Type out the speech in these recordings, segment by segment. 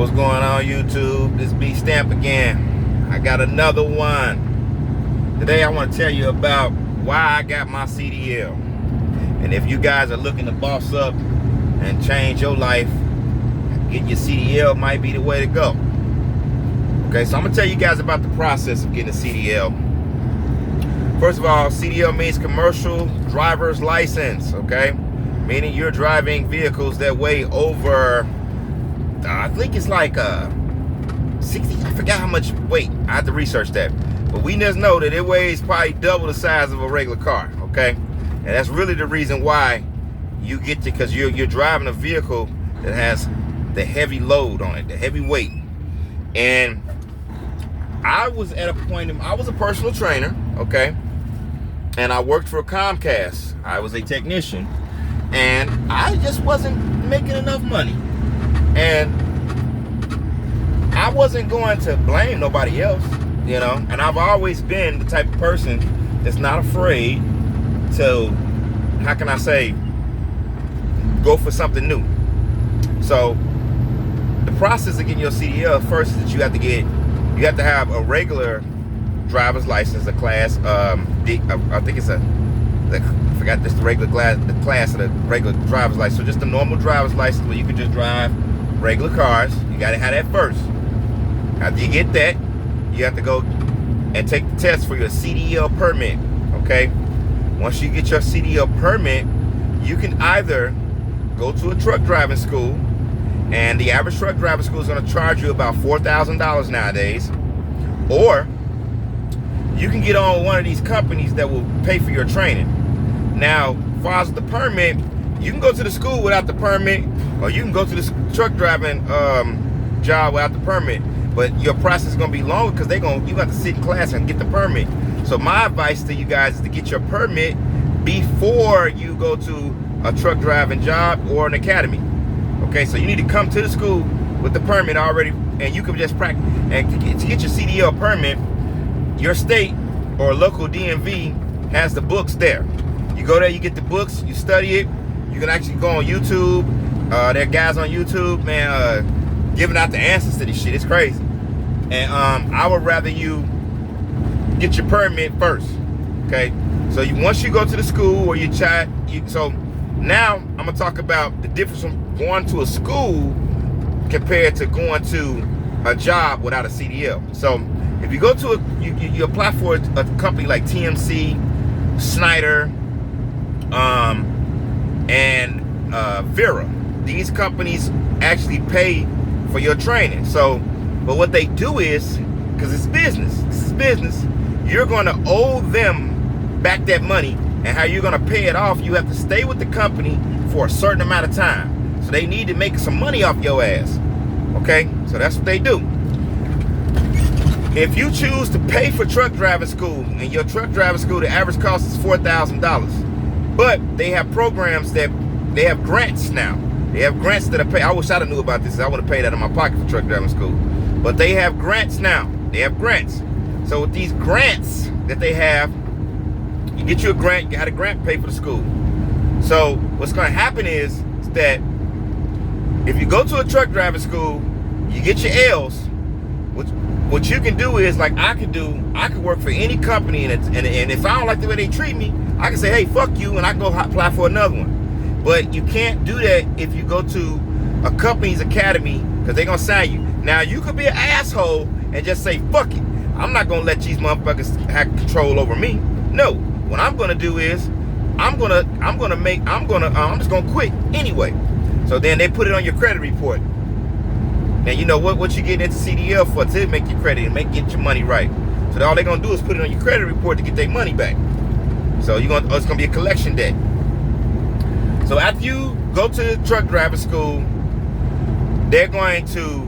What's going on, YouTube? This B Stamp again. I got another one. Today I want to tell you about why I got my CDL. And if you guys are looking to boss up and change your life, getting your CDL might be the way to go. Okay, so I'm going to tell you guys about the process of getting a CDL. First of all, CDL means commercial driver's license, okay? Meaning you're driving vehicles that weigh over, I think it's like 60, I forgot how much weight. I have to research that. But we just know that it weighs probably double the size of a regular car, okay? And that's really the reason why you get to, because you're driving a vehicle that has the heavy load on it, the heavy weight. And I was at a point, I was a personal trainer, okay? And I worked for Comcast. I was a technician. And I just wasn't making enough money. And I wasn't going to blame nobody else, you know. And I've always been the type of person that's not afraid to, how can I say, go for something new. So the process of getting your CDL first is that you have to have a regular driver's license, a class, I think it's I forgot just the regular class of the regular driver's license. So just a normal driver's license where you can just drive regular cars. You got to have that first. After you get that, you have to go and take the test for your CDL permit, okay? Once you get your CDL permit, you can either go to a truck driving school, and the average truck driving school is going to charge you about $4,000 nowadays, or you can get on one of these companies that will pay for your training. Now, as far as the permit, you can go to the school without the permit, or you can go to the truck driving job without the permit. But your process is going to be longer because you got to sit in class and get the permit. So my advice to you guys is to get your permit before you go to a truck driving job or an academy. Okay, so you need to come to the school with the permit already, and you can just practice. And to get your CDL permit, your state or local DMV has the books there. You go there, you get the books, you study it. You can actually go on YouTube. There are guys on YouTube, man, giving out the answers to this shit. It's crazy. And I would rather you get your permit first, okay? So once you go to the school or you chat, so now I'm gonna talk about the difference from going to a school compared to going to a job without a CDL. So if you go to you apply for a company like TMC, Snyder, and Vera. These companies actually pay for your training. So, but what they do is, because it's business, this is business, you're going to owe them back that money. And how you're going to pay it off, you have to stay with the company for a certain amount of time. So they need to make some money off your ass. Okay, so that's what they do. If you choose to pay for truck driving school, and your truck driving school, the average cost is $4,000. But they have programs that, they have grants now. They have grants that are paid. I wish I'd have knew about this. I would have paid out of my pocket for truck driving school. But they have grants now. They have grants. So with these grants that they have, you get you a grant, you got a grant to pay for the school. So what's going to happen is that if you go to a truck driving school, you get your L's. What you can do is, like I could work for any company, and if I don't like the way they treat me, I can say, hey, fuck you, and I can go apply for another one. But you can't do that if you go to a company's academy, because they're going to sign you. Now, you could be an asshole and just say, fuck it. I'm not going to let these motherfuckers have control over me. No. What I'm going to do is, I'm just going to quit anyway. So then they put it on your credit report. Now, you know what you getting into CDL for, to make your credit and get your money right. So all they're going to do is put it on your credit report to get their money back. So it's going to be a collection debt. So after you go to truck driving school, they're going to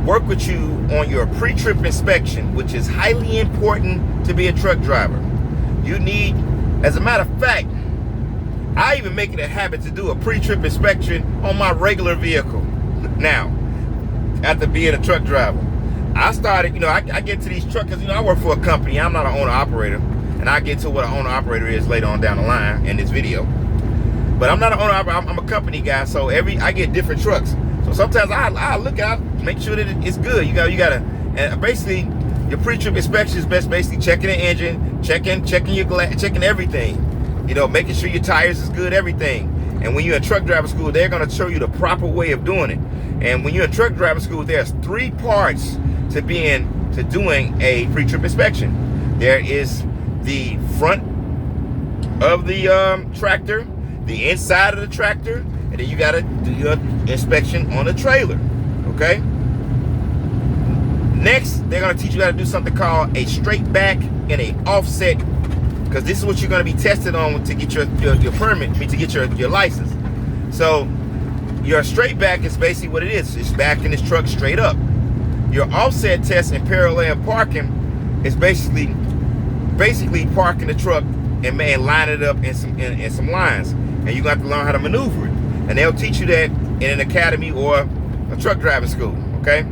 work with you on your pre-trip inspection, which is highly important to be a truck driver. You need, as a matter of fact, I even make it a habit to do a pre-trip inspection on my regular vehicle. Now, after being a truck driver, I started, I get to these trucks, because, I work for a company. I'm not an owner-operator, and I get to what an owner-operator is later on down the line in this video. But I'm not an owner-operator. I'm a company guy, so I get different trucks. So So sometimes I look out, make sure that it's good. You gotta, and basically your pre-trip inspection is basically checking the engine, checking your glass, checking everything. You know, making sure your tires is good, everything. And when you're in truck driver school, they're gonna show you the proper way of doing it. And when you're in truck driver school, there's 3 parts to doing a pre-trip inspection. There is the front of the tractor, the inside of the tractor, and then you gotta do your inspection on the trailer. Okay. Next, they're gonna teach you how to do something called a straight back and a offset, because this is what you're gonna be tested on to get your permit, to get your license. So your straight back is basically what it is. It's backing this truck straight up. Your offset test and parallel parking is basically parking the truck and line it up in some lines, and you're gonna have to learn how to maneuver it. And they'll teach you that in an academy or a truck driving school. Okay.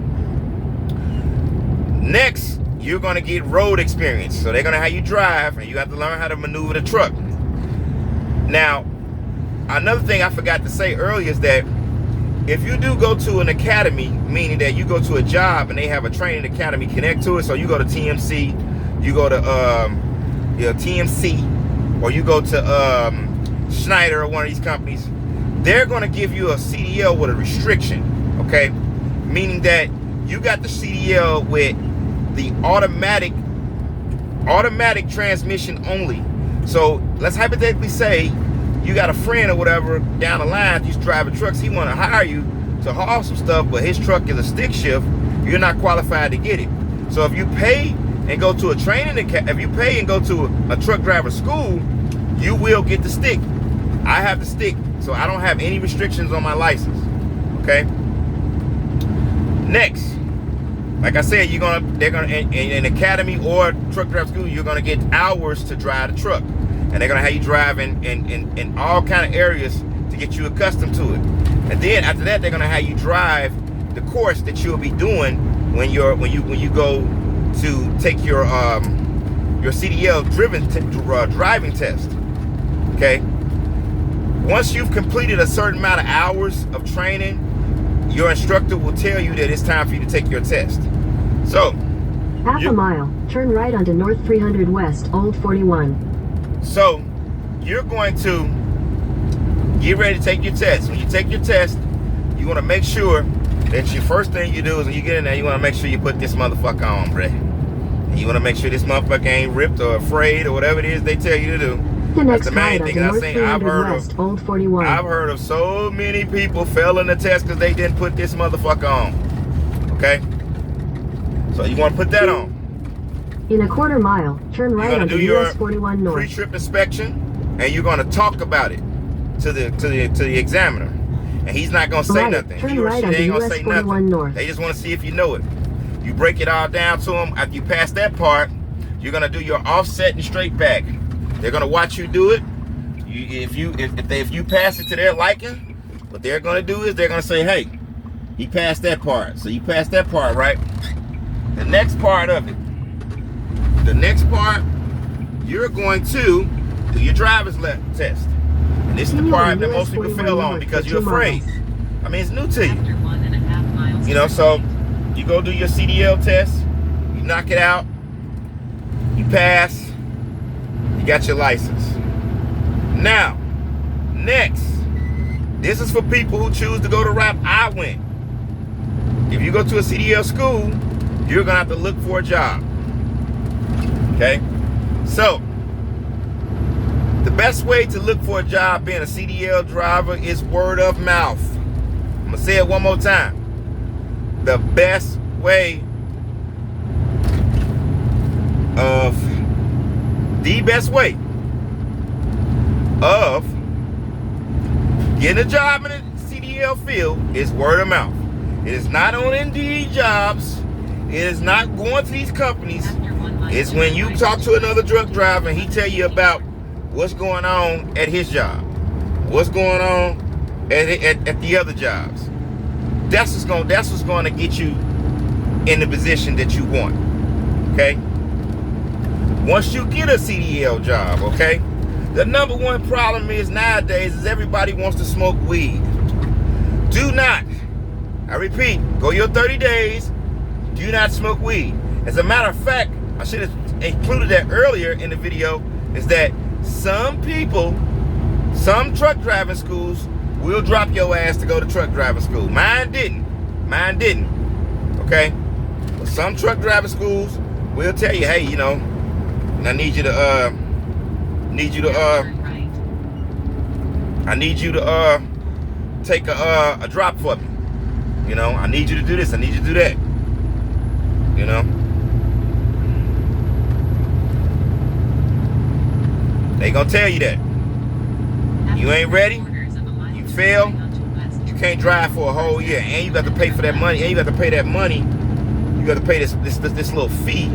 Next, you're gonna get road experience. So they're gonna have you drive, and you have to learn how to maneuver the truck. Now, another thing I forgot to say earlier is that if you do go to an academy, meaning that you go to a job and they have a training academy connect to it, so you go to TMC, you go to TMC, or you go to Schneider or one of these companies, they're going to give you a CDL with a restriction, okay? Meaning that you got the CDL with the automatic transmission only. So let's hypothetically say you got a friend or whatever down the line, he's driving trucks, he want to hire you to haul some stuff, but his truck is a stick shift, you're not qualified to get it. So if you pay and go to a training, if you pay and go to a truck driver school, you will get the stick. I have the stick, so I don't have any restrictions on my license. Okay. Next, like I said, they're gonna in an academy or truck driver school, you're gonna get hours to drive the truck, and they're gonna have you drive in all kind of areas to get you accustomed to it. And then after that, they're gonna have you drive the course that you'll be doing when you go to take your CDL driving test. Okay. Once you've completed a certain amount of hours of training, your instructor will tell you that it's time for you to take your test. So, half a mile, turn right onto North 300 West, Old 41. So, you're going to get ready to take your test. When you take your test, you want to make sure that your first thing you do is when you get in there, you want to make sure you put this motherfucker on, bruh. And you want to make sure this motherfucker ain't ripped or afraid or whatever it is they tell you to do. That's the main thing I've heard of. Old 41. I've heard of so many people failing the test because they didn't put this motherfucker on. Okay? So you want to put that on. In a quarter mile, turn right onto US 41 North. Pre-trip inspection, and you're going to talk about it to the examiner, and he's not going to say nothing. He or she ain't going to say nothing. North. They just want to see if you know it. You break it all down to them. After you pass that part, you're going to do your offset and straight back. They're gonna watch you do it. If you pass it to their liking, what they're gonna do is they're gonna say, "Hey, you passed that part." So you passed that part, right? The next part of it, you're going to do your driver's test. And this is the part that most people fail on because you're afraid. I mean, it's new to you. You know, so you go do your CDL test, you knock it out, you pass. Got your license. Now, next, this is for people who choose to go the route I went. If you go to a CDL school, you're gonna have to look for a job. Okay? So, the best way to look for a job being a CDL driver is word of mouth. I'm gonna say it one more time. The best way of getting a job in the CDL field is word of mouth. It is not on Indeed jobs. It is not going to these companies. It's when you talk to another truck driver and he tell you about what's going on at his job, what's going on at the other jobs. That's what's going to get you in the position that you want. Okay? Once you get a CDL job, okay, the number one problem is nowadays is everybody wants to smoke weed. Do not I repeat, go your 30 days, do not smoke weed. As a matter of fact, I should have included that earlier in the video, is that some people, some truck driving schools will drop your ass to go to truck driving school. Mine didn't. Mine didn't. Okay? But some truck driving schools will tell you, hey, you know, I need you to take a drop for me. You know, I need you to do this, I need you to do that. You know? They gonna tell you that. You ain't ready, you fail, you can't drive for a whole year, and you got to pay for that money, and you got to pay that money, you got to pay this little fee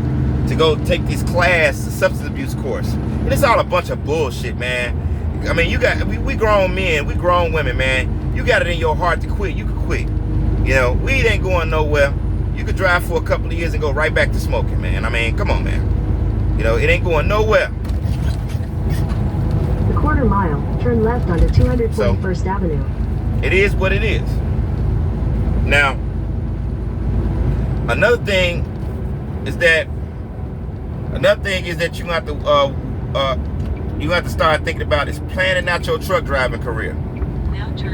to go take this class, the substance abuse course. And it's all a bunch of bullshit, man. I mean, we grown men, we grown women, man. You got it in your heart to quit, you can quit. You know, weed ain't going nowhere. You could drive for a couple of years and go right back to smoking, man. I mean, come on, man. You know, it ain't going nowhere. A quarter mile, turn left onto 241st Avenue. It is what it is. Now, another thing is that you have to start thinking about is planning out your truck driving career.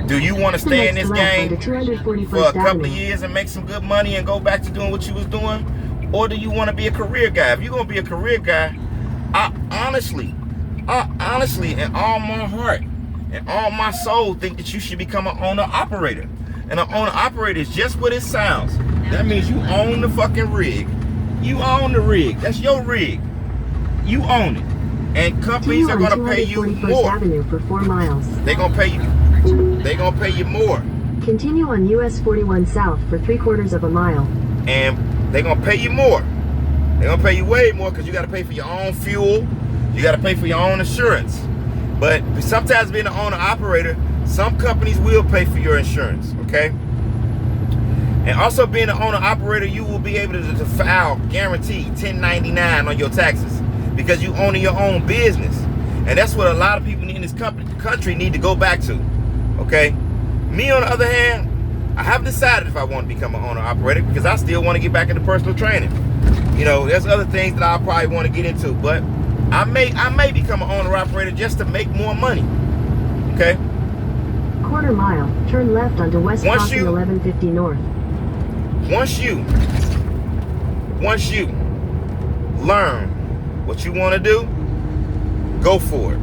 Do you want to stay in this game for a couple of years and make some good money and go back to doing what you was doing? Or do you want to be a career guy? If you're going to be a career guy, I honestly, in all my heart and all my soul, think that you should become an owner-operator. And an owner-operator is just what it sounds. That means you own the fucking rig. You own the rig. That's your rig. You own it. And companies are going to pay you more. Avenue for 4 miles. They're going to pay you more. Continue on US 41 South for 3/4 of a mile. And they're going to pay you more. They're going to pay you way more because you got to pay for your own fuel. You got to pay for your own insurance. But sometimes being an owner-operator, some companies will pay for your insurance, okay? And also being an owner-operator, you will be able to file guaranteed 1099 on your taxes because you own your own business. And that's what a lot of people in this country need to go back to, okay? Me, on the other hand, I haven't decided if I want to become an owner-operator because I still want to get back into personal training. You know, there's other things that I probably want to get into, but I may become an owner-operator just to make more money, okay? Quarter mile, turn left onto West Crossing 1150 North. Once you learn what you want to do, go for it.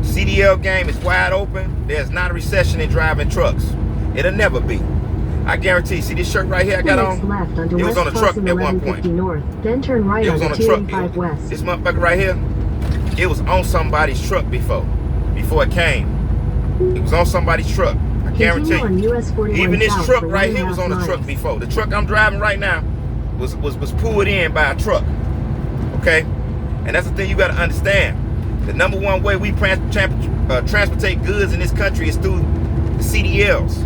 CDL game is wide open. There's not a recession in driving trucks. It'll never be. I guarantee. See this shirt right here I got on? Left onto it was West on a truck at one point. North, then turn right it was on a truck. West. This motherfucker right here, it was on somebody's truck before it came. It was on somebody's truck. I guarantee you. Even this truck right here was on a truck before. The truck I'm driving right now was pulled in by a truck. Okay? And that's the thing you got to understand. The number one way we transportate goods in this country is through the CDLs.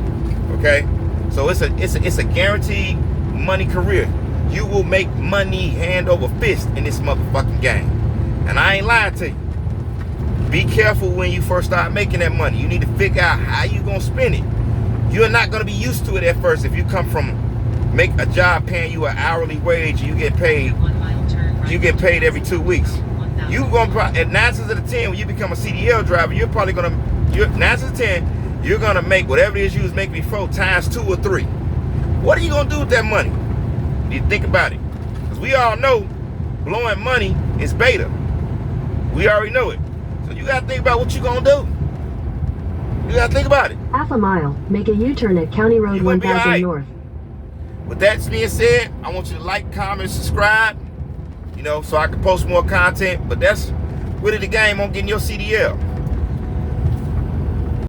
Okay? So it's a guaranteed money career. You will make money hand over fist in this motherfucking game. And I ain't lying to you. Be careful when you first start making that money. You need to figure out how you gonna spend it. You're not gonna be used to it at first. If you come from make a job paying you an hourly wage, you get paid every 2 weeks. You gonna probably, at 9 out of 10, when you become a CDL driver, you're probably gonna 9 out of 10, you're gonna make whatever it is you was making before times 2 or 3. What are you gonna do with that money? You think about it, because we all know blowing money is beta. We already know it. So you gotta think about what you're gonna do. You gotta think about it. Half a mile, make a U-turn at County Road 1000 North. With that being said, I want you to like, comment, subscribe, you know, so I can post more content. But that's really the game on getting your CDL.